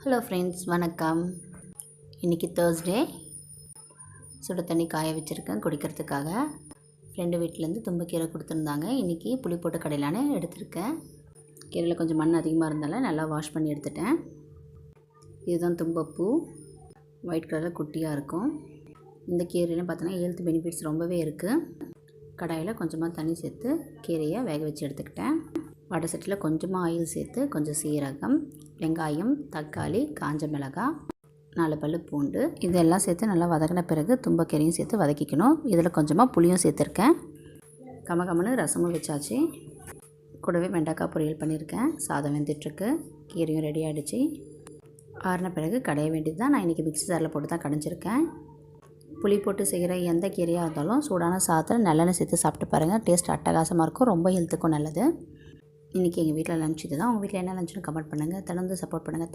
Hello friends, வணக்கம். இன்றைக்கி Thursday. சுடு தண்ணி காய வச்சுருக்கேன் குடிக்கிறதுக்காக. ஃப்ரெண்டு வீட்டிலேருந்து தும்பக்கீரை கொடுத்துருந்தாங்க. இன்றைக்கி புளி போட்டு கடையிலான்னு எடுத்திருக்கேன். கீரையில் கொஞ்சம் மண் அதிகமாக இருந்தாலும் நல்லா வாஷ் பண்ணி எடுத்துட்டேன். இதுதான் தும்பப்பூ, ஒயிட் கலரில் குட்டியாக இருக்கும். இந்த கீரையிலும் பார்த்தோன்னா ஹெல்த் பெனிஃபிட்ஸ் ரொம்பவே இருக்குது. கடாயில் கொஞ்சமாக தண்ணி சேர்த்து கீரையை வேக வச்சு எடுத்துக்கிட்டேன். வடை சட்டியில் கொஞ்சமாக ஆயில் சேர்த்து கொஞ்சம் சீரகம், வெங்காயம், தக்காளி, காஞ்ச மிளகாய், 4 பல்லு பூண்டு இதெல்லாம் சேர்த்து நல்லா வதக்கின பிறகு தும்பக்கீரையும் சேர்த்து வதக்கிக்கணும். இதில் கொஞ்சமாக புளியும் சேர்த்துருக்கேன். கமகமன்னு ரசமும் வச்சாச்சு. கூடவே வெண்டைக்காய் பொரியல் பண்ணியிருக்கேன். சாதம் வெந்துட்டுருக்கு. கீரையும் ரெடி ஆகிடுச்சு. ஆறின பிறகு கடைய வேண்டியது தான். நான் இன்றைக்கி மிக்ஸி ஜாரில் போட்டு தான் கடைஞ்சிருக்கேன். புளி போட்டு செய்கிற எந்த கீரையாக இருந்தாலும் சூடான சாதத்தில் நல்லெண்ணெய் சேர்த்து சாப்பிட்டு பாருங்கள். டேஸ்ட் அட்டகாசமாக இருக்கும். ரொம்ப ஹெல்த்துக்கும் நல்லது. இன்றைக்கி எங்கள் வீட்டில் லஞ்ச் இது தான். உங்கள் வீட்டில் என்ன லஞ்சுன்னு கமெண்ட் பண்ணுங்கள். தொடர்ந்து சப்போர்ட் பண்ணுங்கள்.